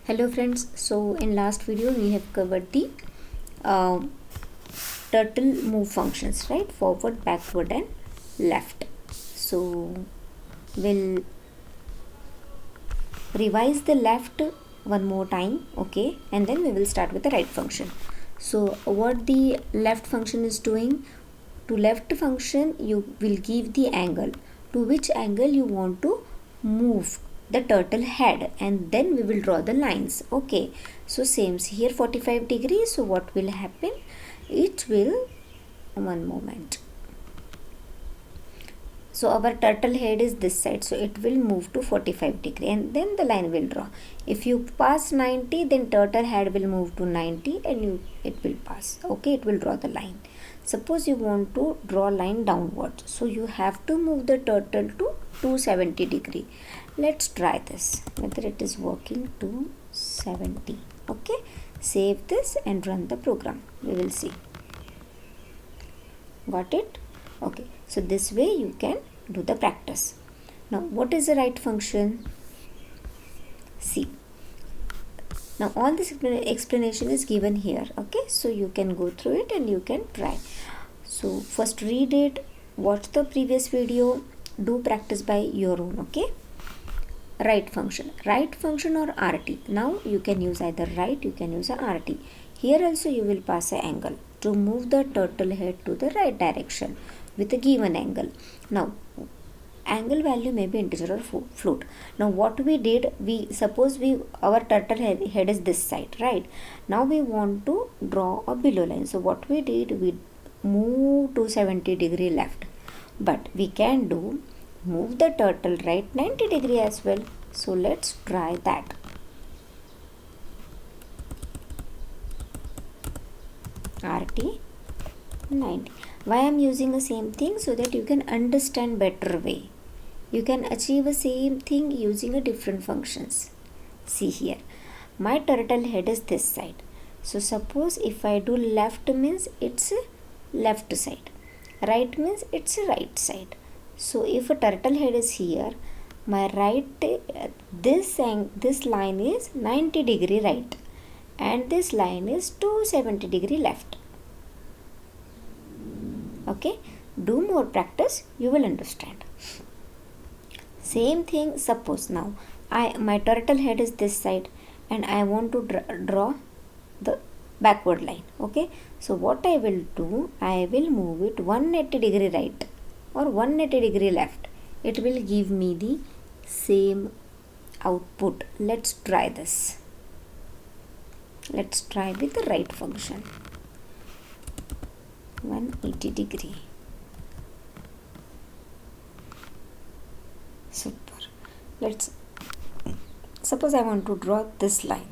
Hello friends, so in last video we have covered the uh, turtle move functions, right? Forward, backward and left. So we'll revise the left one more time, okay, and then we will start with the right function. So what the left function is doing, to left function you will give the angle to which angle you want to move the turtle head, and then we will draw the lines. Okay, so same here 45 degrees. So what will happen, it will, one moment, so our turtle head is this side, so it will move to 45 degree and then the line will draw. If you pass 90, then turtle head will move to 90 and it will pass. Okay, it will draw the line. Suppose you want to draw line downwards, so you have to move the turtle to 270 degree. Let's try this whether it is working. 270. Okay, save this and run the program. We will see. Got it? Okay, so this way you can do the practice. Now what is the right function? See, now all this explanation is given here. Okay, so you can go through it and you can try. So first read it, watch the previous video, do practice by your own. Okay, right function or RT. Now you can use either right, you can use a RT. Here also you will pass an angle to move the turtle head to the right direction with a given angle. Now angle value may be integer or float. Now what we did, we suppose our turtle head is this side, right? Now we want to draw a below line. So what we did, we move to 70 degree left, but we can do move the turtle right 90 degree as well. So let's try that. RT 90. Why I am using the same thing? So that you can understand better way. You can achieve the same thing using a different functions. See here, my turtle head is this side. So suppose if I do left means it's a left side, right means it's a right side. So if a turtle head is here, my right, this line is 90 degree right and this line is 270 degree left. Okay, do more practice, you will understand. Same thing, suppose now my turtle head is this side and I want to draw the backward line. Okay, so what I will do, I will move it 180 degree right or 180 degree left. It will give me the same output. Let's try this. Let's try with the right function. 180 degree. Super. Let's suppose I want to draw this line.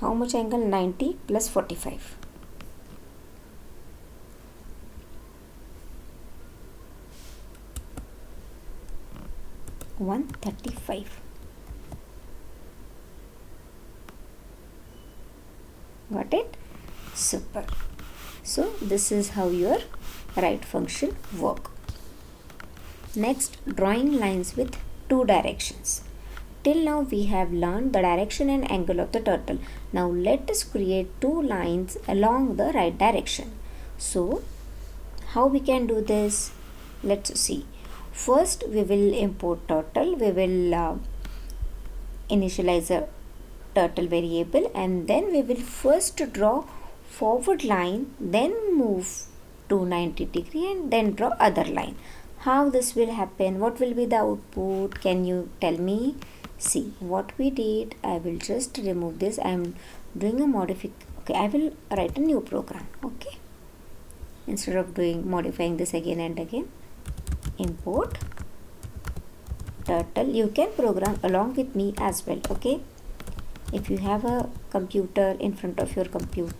How much angle? 90 plus 45. $135. Got it? Super. So this is how your right function work. Next, drawing lines with two directions. Till now we have learned the direction and angle of the turtle. Now let us create two lines along the right direction. So how we can do this? Let's see. First we will import turtle. We will initialize a turtle variable and then we will first draw forward line, then move to 90 degree and then draw other line. How this will happen? What will be the output? Can you tell me? See what we did. I will just remove this. I am doing a modification. Okay, I will write a new program. Okay, instead of modifying this again and again. Import turtle. You can program along with me as well. Okay, if you have a computer in front of your computer,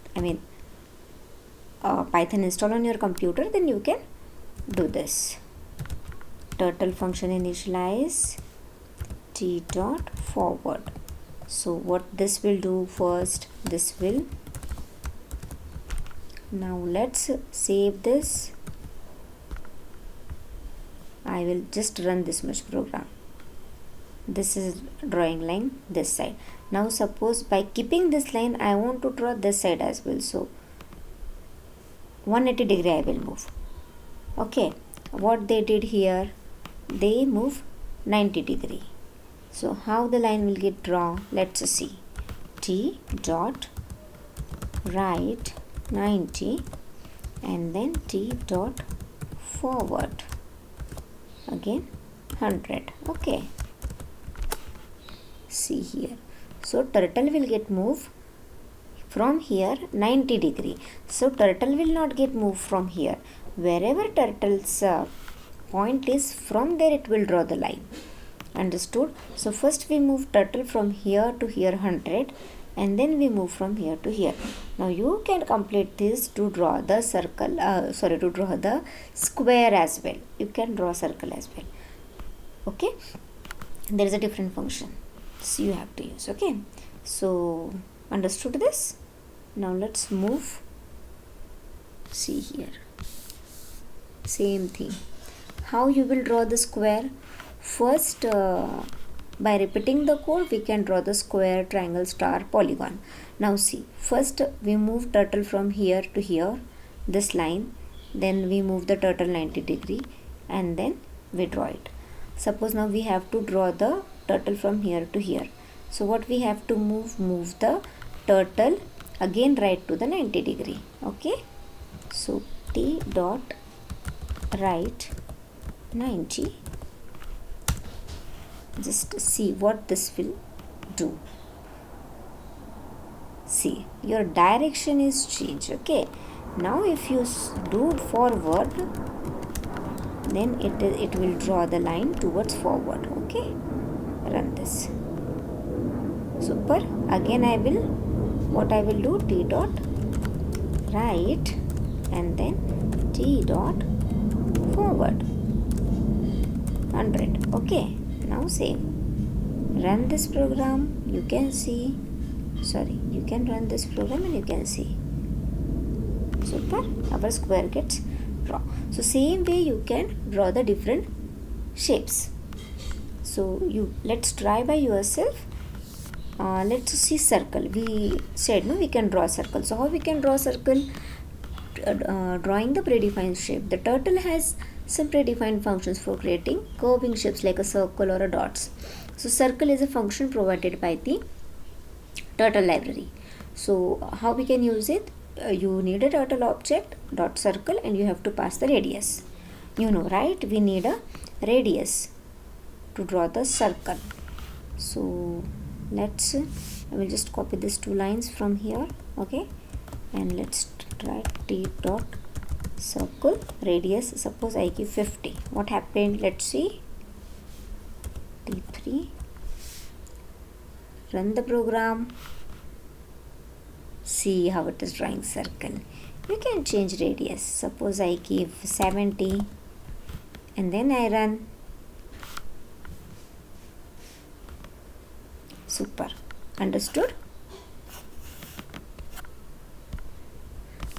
Python install on your computer, then you can do this. Turtle function initialize t dot forward. So what this will do first, this will, now let's save this. I will just run this much program. this is drawing line this side. Now suppose by keeping this line I want to draw this side as well, so 180 degree I will move. Okay, what they did here, they move 90 degree. So how the line will get drawn, let's see. T dot right 90 and then T dot forward again 100. Okay, see here, so turtle will get moved from here 90 degree. So turtle will not get moved from here. Wherever turtle's point is, from there it will draw the line. Understood? So first we move turtle from here to here 100 and then we move from here to here. Now you can complete this to draw the circle, to draw the square as well. You can draw circle as well. Okay, there is a different function, so you have to use. Okay, so understood this? Now let's move. See here, same thing. How you will draw the square? First, by repeating the code, we can draw the square, triangle, star, polygon. Now see, first we move turtle from here to here, this line, then we move the turtle 90 degree and then we draw it. Suppose now we have to draw the turtle from here to here. So what we have to move the turtle again right to the 90 degree. Okay, so T dot right 90. Just see what this will do. See, your direction is changed. Okay, now if you do forward, then it will draw the line towards forward. Okay, run this. Super. Again I will do T dot right and then T dot forward 100. Okay, now save. Run this program. You can see. You can run this program and you can see. Super. Our square gets drawn. So same way you can draw the different shapes. So let's try by yourself. Let's see circle. We said we can draw circle. So how we can draw circle? Drawing the predefined shape. The turtle has some predefined functions for creating curving shapes like a circle or a dots. So circle is a function provided by the turtle library. So how we can use it? You need a turtle object dot circle and you have to pass the radius. You know, right? We need a radius to draw the circle. So I will just copy these two lines from here. Okay, and let's try T dot circle radius. Suppose I give 50. What happened? Let's see. T3. Run the program. See how it is drawing circle. You can change radius. Suppose I give 70 and then I run. Super. Understood?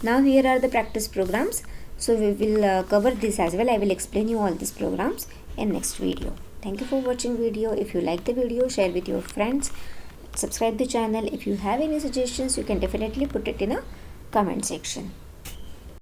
Now here are the practice programs. So we will cover this as well. I will explain you all these programs in next video. Thank you for watching video. If you like the video, share with your friends. Subscribe the channel. If you have any suggestions, you can definitely put it in a comment section.